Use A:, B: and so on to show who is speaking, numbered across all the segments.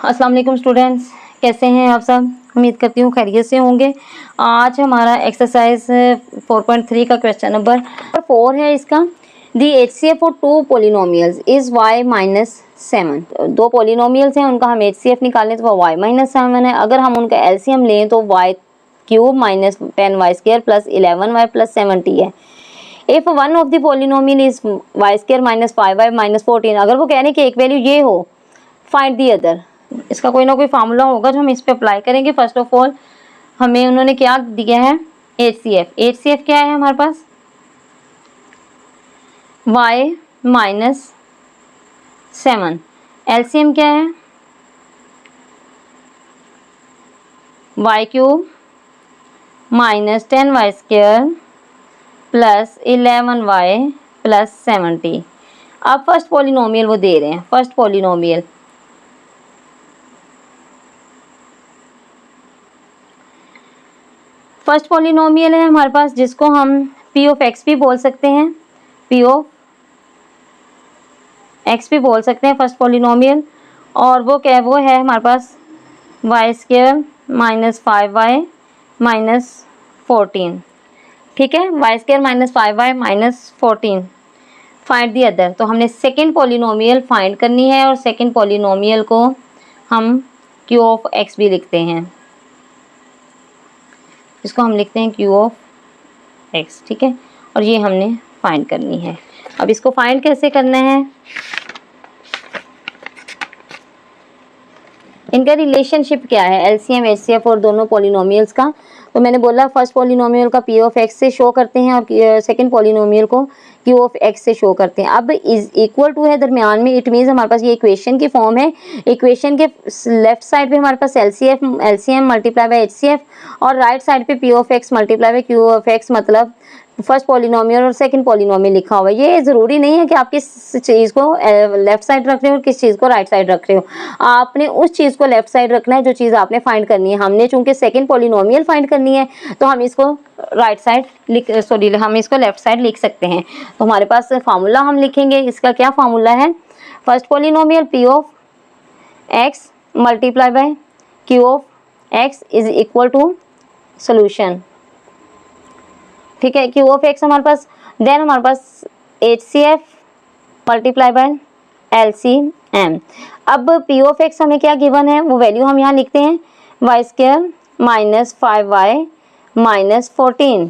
A: अस्सलाम वालेकुम स्टूडेंट्स, कैसे हैं आप सब। उम्मीद करती हूँ खैरियत से होंगे। आज हमारा एक्सरसाइज 4.3 का क्वेश्चन नंबर 4 है। इसका the HCF for two polynomials is y-7। दो पोलिनोमियल्स हैं, उनका हम HCF निकालें तो वो y-7 है। अगर हम उनका LCM लें तो y³ minus 10y² plus 11y plus 70 है। If one of the polynomial is y² minus 5y minus 14, अगर वो कह रहे हैं कि एक वैल्यू ये हो, फाइंड दी अदर। इसका कोई ना कोई फार्मूला होगा जो हम इस पे अप्लाई करेंगे। फर्स्ट ऑफ ऑल हमें उन्होंने क्या दिया है, HCF क्या है हमारे पास, y-7। LCM क्या है, y³ minus 10y² plus 11y plus 70। अब फर्स्ट पॉलिनोमियल वो दे रहे हैं। फर्स्ट पॉलिनोमियल है हमारे पास, जिसको हम p ऑफ x भी बोल सकते हैं, p ऑफ x भी बोल सकते हैं फर्स्ट पॉलिनोमियल। और वो क्या है, वो है हमारे पास y² माइनस 5y माइनस 14। ठीक है, y² minus 5y minus 14। Find the other, तो हमने सेकेंड पॉलिनोमियल फाइंड करनी है और सेकेंड पॉलिनोमियल को हम q ऑफ x भी लिखते हैं, इसको हम लिखते हैं q ऑफ x। ठीक है, और ये हमने फाइंड करनी है। अब इसको फाइंड कैसे करना है, इनका रिलेशनशिप क्या है, LCM HCF और दोनों पॉलिनोमियल्स का। तो मैंने बोला फर्स्ट पॉलिनोमियल का p ऑफ x से शो करते हैं और सेकंड पॉलिनोमियल को q ऑफ x से शो करते हैं। अब इज इक्वल टू है दरमियान में, इट मीन्स हमारे पास ये इक्वेशन की फॉर्म है। इक्वेशन के लेफ्ट साइड पे हमारे पास LCM मल्टीप्लाई बाय HCF और राइट साइड पे p of x multiply by q of x, मतलब फर्स्ट पॉलिनोमियल और सेकंड पॉलिनोमियल लिखा हुआ है। ये ज़रूरी नहीं है कि आप किस चीज़ को लेफ्ट साइड रख रहे हो और किस चीज़ को राइट साइड रख रहे हो। आपने उस चीज़ को लेफ्ट साइड रखना है जो चीज़ आपने फाइंड करनी है। हमने चूंकि सेकंड पॉलिनोमियल फाइंड करनी है तो हम इसको राइट साइड हम इसको लेफ्ट साइड लिख सकते हैं। तो हमारे पास फार्मूला हम लिखेंगे। इसका क्या फार्मूला है, first polynomial p of x multiply by q of x is equal to solution. ठीक है, q ऑफ x हमारे पास, देन हमारे पास HCF मल्टीप्लाई बाय LCM। अब p ऑफ x हमें क्या गिवन है, वो वैल्यू हम यहाँ लिखते हैं y² माइनस 5y माइनस 14,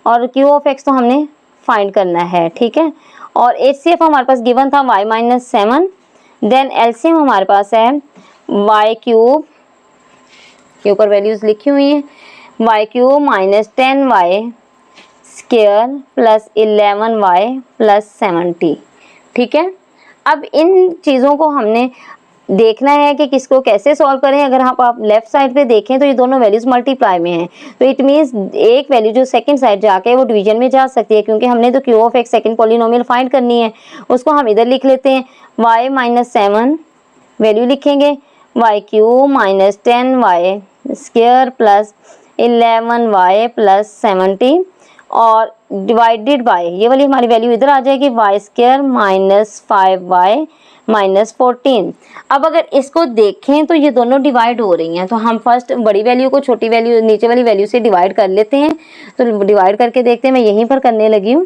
A: और q ऑफ x तो हमने फाइंड करना है। ठीक है, और HCF हमारे पास गिवन था y-7, देन LCM हमारे पास है y³ के ऊपर वैल्यूज लिखी हुई है, y³ minus 10y² plus 11y plus 70। ठीक है, अब इन चीज़ों को हमने देखना है कि किसको कैसे सॉल्व करें। अगर आप लेफ्ट साइड पे देखें तो ये दोनों वैल्यूज मल्टीप्लाई में हैं, तो इट मीन्स एक वैल्यू जो सेकंड साइड जाके वो डिवीजन में जा सकती है, क्योंकि हमने तो q of x second polynomial find करनी है। उसको हम इधर लिख लेते हैं, y-7 वैल्यू लिखेंगे y³ minus 10y² plus 11y plus 70, और डिवाइडेड बाय ये वाली हमारी वैल्यू इधर आ जाएगी y² माइनस 5y माइनस 14। अब अगर इसको देखें तो ये दोनों डिवाइड हो रही हैं, तो हम फर्स्ट बड़ी वैल्यू को छोटी वैल्यू नीचे वाली वैल्यू से डिवाइड कर लेते हैं। तो डिवाइड करके देखते हैं, मैं यहीं पर करने लगी हूँ,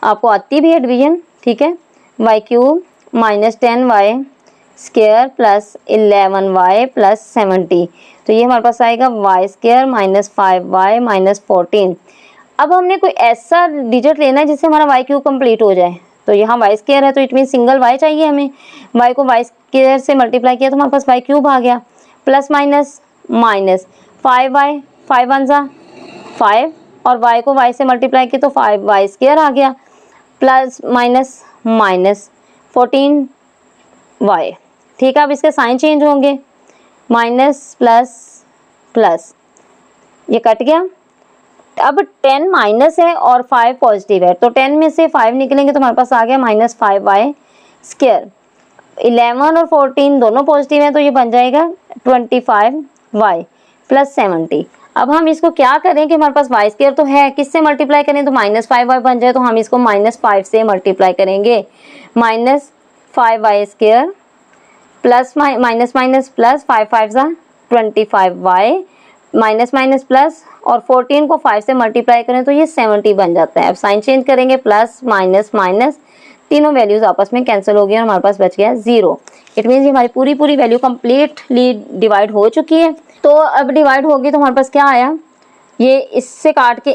A: आपको आती भी है डिवीजन। ठीक है, y³ minus 10y² plus 11y plus 70, तो ये हमारे पास आएगा y² माइनस 5y माइनस 14। अब हमने कोई ऐसा डिजिट लेना है जिससे हमारा y³ कंप्लीट हो जाए। तो यहाँ y² है तो इट मीन सिंगल y चाहिए हमें। y को y² से मल्टीप्लाई किया तो हमारे पास y³ आ गया, plus minus minus 5y, 5 one सा 5, और y को y से मल्टीप्लाई किया तो 5y² आ गया, प्लस माइनस माइनस 14y। ठीक है, अब इसके साइन चेंज होंगे, माइनस प्लस प्लस, ये कट गया। अब 10 माइनस है और 5 पॉजिटिव है, तो 10 में से 5 निकलेंगे तो हमारे पास आ गया माइनस 5y²। 11 और 14 दोनों पॉजिटिव हैं तो ये बन जाएगा 25y प्लस 70। अब हम इसको क्या करें कि हमारे पास y² तो है, किससे मल्टीप्लाई करें, तो माइनस 5y बन जाए, तो हम इसको माइनस 5 से मल्टीप्लाई करेंगे, minus 5y² plus minus minus plus, 5 5 ज़ा 25 y माइनस माइनस प्लस, और 14 को 5 से मल्टीप्लाई करें तो ये 70 बन जाता है। अब साइन चेंज करेंगे, प्लस माइनस माइनस, तीनों वैल्यूज आपस में कैंसिल हो गई और हमारे पास बच गया 0। इट मीन्स हमारी पूरी पूरी वैल्यू कम्प्लीटली डिवाइड हो चुकी है। तो अब डिवाइड होगी तो हमारे पास क्या आया, ये इससे काट के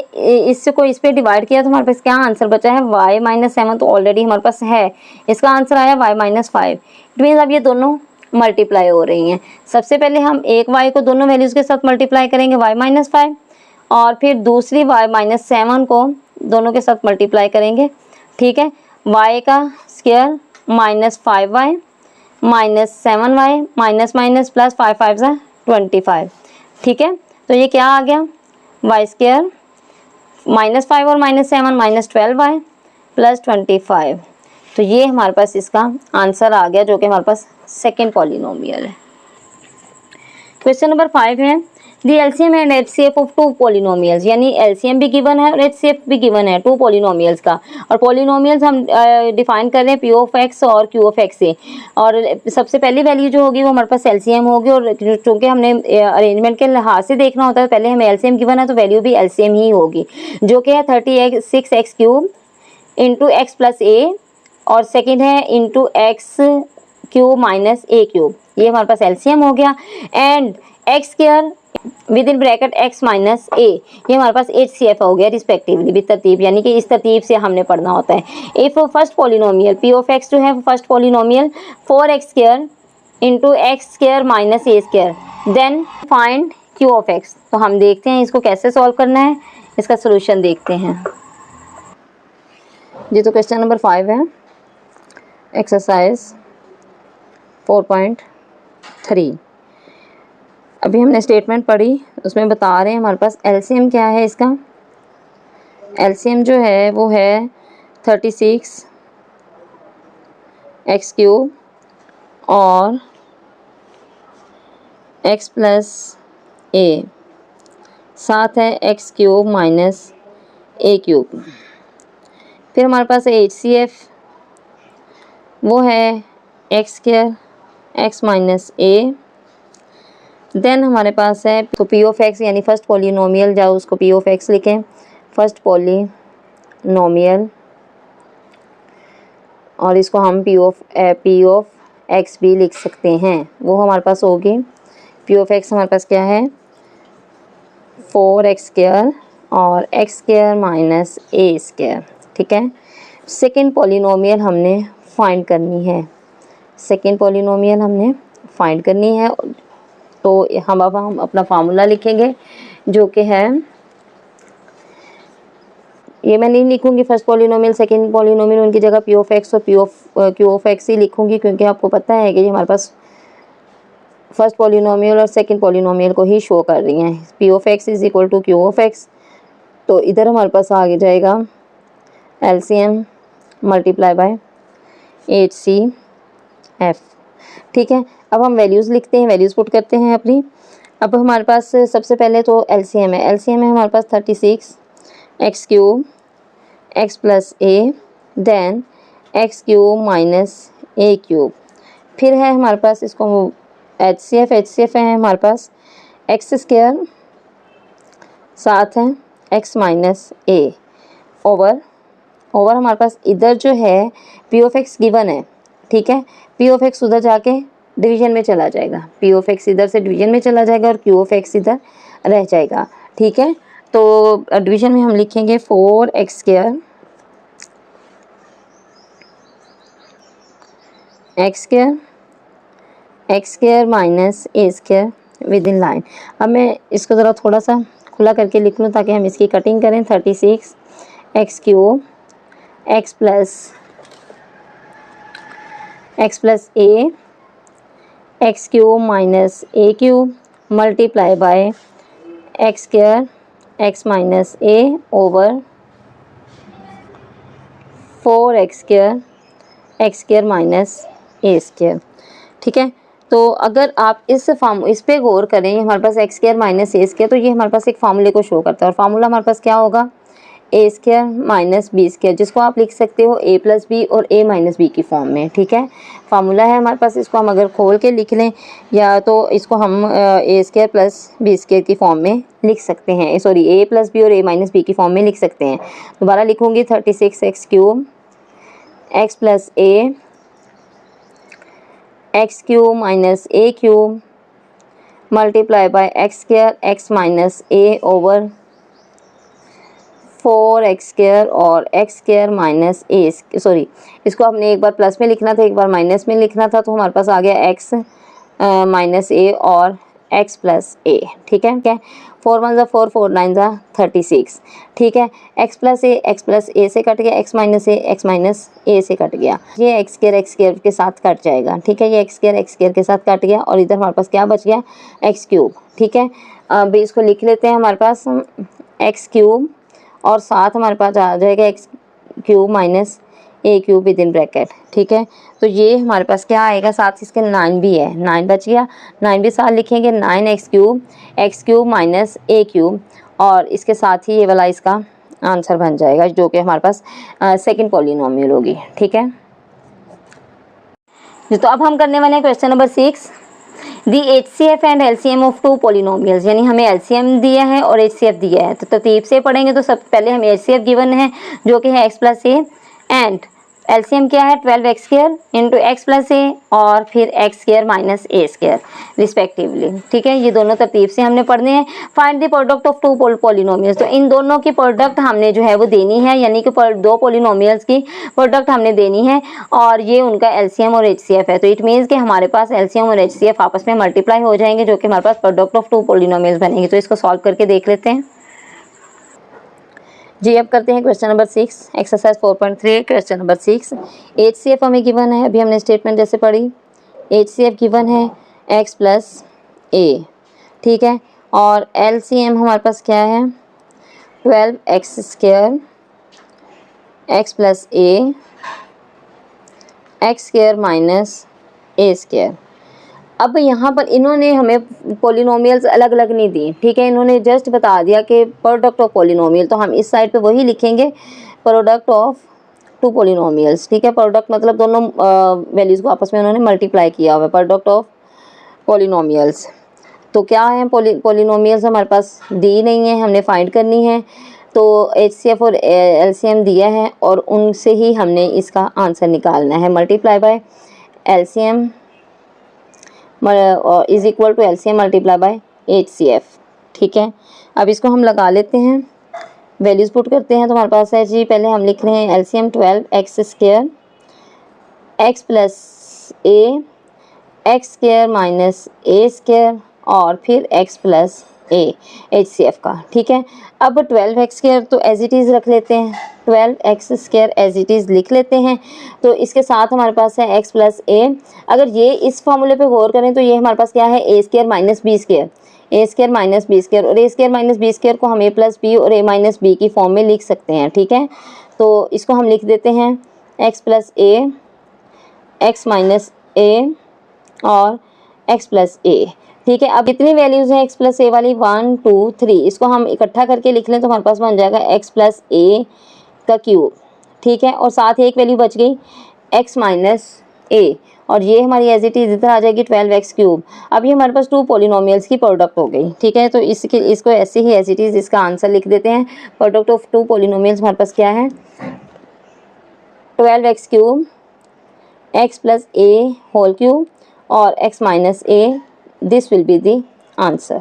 A: इससे को इस पे डिवाइड किया तो हमारे पास क्या आंसर बचा है, y माइनस 7 तो ऑलरेडी हमारे पास है, इसका आंसर आया y माइनस 5। इट मीन्स अब ये दोनों मल्टीप्लाई हो रही हैं। सबसे पहले हम एक y को दोनों वैल्यूज़ के साथ मल्टीप्लाई करेंगे y माइनस 5, और फिर दूसरी y माइनस 7 को दोनों के साथ मल्टीप्लाई करेंगे। ठीक है, y का square minus 5y minus 7y minus minus plus 5 5 ज़ा 25। ठीक है, तो ये क्या आ गया, वाई स्क्वायर माइनस 5 और माइनस 7 माइनस 12y प्लस 25। तो ये हमारे पास इसका आंसर आ गया, जो कि हमारे पास सेकेंड पॉलिनोमियल है। क्वेश्चन नंबर 5 है, the LCM and HCF of two polynomials, यानी एलसीएम भी गिवन है और एचसीएफ भी गिवन है टू पॉलिनोमियल्स का। और पॉलिनोमियल्स हम डिफाइन कर रहे हैं पी ऑफ एक्स और क्यू ऑफ एक्स से। और सबसे पहली वैल्यू जो होगी वो हमारे पास एलसीएम होगी, और चूँकि हमने अरेंजमेंट के लिहाज से देखना होता है, पहले हमें एलसीएम गिवन है तो वैल्यू भी एलसीएम ही होगी, जो कि है 36x cube into X plus A, और सेकेंड है into X cube minus A cube, ये हमारे पास एलसीएम हो गया। And X square within bracket X minus A, ये हमारे पास एचसीएफ हो गया रिस्पेक्टिवली विद तरतीब, यानी कि इस तरतीब से हमने पढ़ना होता है। If first polynomial P of X जो है first polynomial 4x square into X square minus A square, then find Q of X. तो हम देखते हैं इसको कैसे सॉल्व करना है, इसका सोल्यूशन देखते हैं जी। तो क्वेश्चन नंबर 5 है, एक्सरसाइज 4.3। अभी हमने स्टेटमेंट पढ़ी, उसमें बता रहे हैं हमारे पास एलसीएम क्या है इसका। एलसीएम जो है वो है 36x क्यूब और x प्लस ए, साथ है x cube minus A cube. फिर हमारे पास एचसीएफ वो है एक्स स्क्वायर एक्स माइनस ए। देन हमारे पास है तो पी ऑफ एक्स, यानी फर्स्ट पॉलिनोमियल, जाओ उसको पी ऑफ एक्स लिखें, फर्स्ट पॉलिनोमियल, और इसको हम पी ऑफ एक्स भी लिख सकते हैं। वो हमारे पास होगी पी ऑफ एक्स हमारे पास क्या है 4x स्क्वायर और x square minus A square. ठीक है, सेकेंड पॉलिनोमियल हमने फाइंड करनी है, सेकेंड पॉलिनोमियल हमने फाइंड करनी है। तो हम अपना फार्मूला लिखेंगे, जो कि है, ये मैं नहीं लिखूंगी फर्स्ट पॉलिनोमियल सेकेंड पॉलिनोमियल, उनकी जगह पी ऑफ एक्स और क्यू ऑफ एक्स ही लिखूंगी, क्योंकि आपको पता है कि ये हमारे पास फर्स्ट पॉलिनोमियल और सेकेंड पॉलिनोमियल को ही शो कर रही हैं। P of X is equal to Q of X, तो इधर हमारे पास आगे जाएगा एलसीएम मल्टीप्लाई बाय HCF। ठीक है, अब हम वैल्यूज़ लिखते हैं, वैल्यूज़ पुट करते हैं अपनी। अब हमारे पास सबसे पहले तो एलसीएम है, एलसीएम है हमारे पास 36x cube x plus A, then x cube minus A cube. फिर है हमारे पास इसको एचसीएफ है हमारे पास एक्स स्क्वायर, साथ है एक्स माइनस ए, ओवर हमारे पास इधर जो है पी ऑफ एक्स गिवन है। ठीक है, पी ऑफ एक्स उधर जाके डिवीजन में चला जाएगा, पी ऑफ एक्स इधर से डिवीजन में चला जाएगा और क्यू ऑफ एक्स इधर रह जाएगा। ठीक है, तो डिवीजन में हम लिखेंगे 4x square x square minus A square with in line. अब मैं इसको ज़रा थोड़ा सा खुला करके लिख लूँ ताकि हम इसकी कटिंग करें। 36x cube x plus A x cube minus A cube multiply by x square x minus A over 4x square x square minus A square. ठीक है, तो अगर आप इस पे गौर करें, हमारे पास x square minus A square, तो ये हमारे पास एक फार्मूले को शो करता है, और फार्मूला हमारे पास क्या होगा ए स्क्वायर माइनस बी स्क्वायर, जिसको आप लिख सकते हो ए प्लस बी और ए माइनस बी की फॉर्म में। ठीक है, फार्मूला है हमारे पास, इसको हम अगर खोल के लिख लें या तो इसको हम ए स्क्वायर प्लस बी स्क्वायर की फॉर्म में लिख सकते हैं, सॉरी ए प्लस बी और ए माइनस बी की फॉर्म में लिख सकते हैं। दोबारा लिखूँगी 36x cube x plus A x cube minus A cube multiply by x square x minus A over 4x square और एक्स स्क्वायर माइनस ए, सॉरी इसको हमने एक बार प्लस में लिखना था, एक बार माइनस में लिखना था, तो हमारे पास आ गया x माइनस ए और x प्लस ए। ठीक है, क्या 4 1 4 4 9 36। ठीक है, x प्लस ए से कट गया, x माइनस ए से कट गया, ये एक्स स्क्वायर के साथ कट जाएगा। ठीक है, ये एक्स स्क्वायर के साथ कट गया और इधर हमारे पास क्या बच गया, एक्स क्यूब। ठीक है, अब इसको लिख लेते हैं हमारे पास एक्स क्यूब और साथ हमारे पास आ जाएगा x cube minus A cube with in bracket. ठीक है, तो ये हमारे पास क्या आएगा, साथ इसके 9 भी है, 9 बच गया, 9 भी साथ लिखेंगे, 9x cube minus A cube और इसके साथ ही ये वाला इसका आंसर बन जाएगा, जो कि हमारे पास सेकंड पॉलिनोमियल होगी। ठीक है, तो अब हम करने वाले हैं question number 6, the HCF and LCM of two polynomials, यानी हमें LCM दिया है और HCF दिया है। तो तरतीब से पढ़ेंगे तो सब पहले हमें HCF गिवन है जो कि है x plus A and LCM क्या है 12x square into X plus A और फिर X square minus A square respectively. ठीक है, ये दोनों तरतीब से हमने पढ़ने हैं। Find the product of two polynomials, तो इन दोनों की प्रोडक्ट हमने जो है वो देनी है, यानी कि दो पॉलिनोमियल्स की प्रोडक्ट हमने देनी है और ये उनका LCM और HCF है। तो इट मीन्स कि हमारे पास LCM और HCF आपस में मल्टीप्लाई हो जाएंगे, जो कि हमारे पास प्रोडक्ट ऑफ टू पॉलिनोमियल्स बनेंगे। तो इसको सॉल्व करके देख लेते हैं जी। अब करते हैं question number 6, exercise 4.3 question number 6। HCF हमें गिवन है, अभी हमने स्टेटमेंट जैसे पढ़ी, HCF गिवन है x प्लस ए। ठीक है, और LCM हमारे पास क्या है 12x square X plus A X square minus A square. अब यहाँ पर इन्होंने हमें पॉलिनोमियल्स अलग अलग नहीं दी। ठीक है, इन्होंने जस्ट बता दिया कि प्रोडक्ट ऑफ पॉलिनोमियल, तो हम इस साइड पे वही लिखेंगे प्रोडक्ट ऑफ टू पॉलिनोमियल्स। ठीक है, प्रोडक्ट मतलब दोनों वैल्यूज़ को आपस में उन्होंने मल्टीप्लाई किया हुआ है, प्रोडक्ट ऑफ पॉलिनोमियल्स। तो क्या है, पॉलिनोमियल्स हमारे पास दी नहीं है, हमने फाइंड करनी है। तो HCF और LCM दिया है और उनसे ही हमने इसका आंसर निकालना है। Multiply by LCM is equal to LCM multiply by HCF। ठीक है, अब इसको हम लगा लेते हैं, वैल्यूज़ पुट करते हैं। तो हमारे पास है जी, पहले हम लिख रहे हैं LCM 12x square X plus A X square minus A square और फिर x प्लस ए HCF का। ठीक है, अब 12x स्क्वायर तो एज इट इज़ रख लेते हैं, 12x square as it is लिख लेते हैं। तो इसके साथ हमारे पास है x प्लस ए। अगर ये इस फॉर्मूले पे गौर करें तो ये हमारे पास क्या है ए स्क्वायर माइनस बी स्क्वायर, ए स्क्वायर माइनस बी स्क्वायर, और ए स्क्वायर माइनस बी स्क्वायर को हम ए प्लस बी और ए माइनस बी की फॉर्म में लिख सकते हैं। ठीक है, तो इसको हम लिख देते हैं x plus A x minus ए और x प्लस ए। ठीक है, अब कितनी वैल्यूज़ हैं x प्लस ए वाली 1 2 3, इसको हम इकट्ठा करके लिख लें तो हमारे पास बन जाएगा x प्लस ए का क्यूब। ठीक है, और साथ ही एक वैल्यू बच गई x माइनस ए और ये हमारी एज इट इज इधर आ जाएगी 12x क्यूब। अब ये हमारे पास टू पॉलिनोमियल्स की प्रोडक्ट हो गई। ठीक है, तो इसको ऐसे ही एज इट इज इसका आंसर लिख देते हैं। प्रोडक्ट ऑफ टू पॉलिनोमियल्स हमारे पास क्या है 12x क्यूब x प्लस ए होल क्यूब और x minus A, this will be the answer.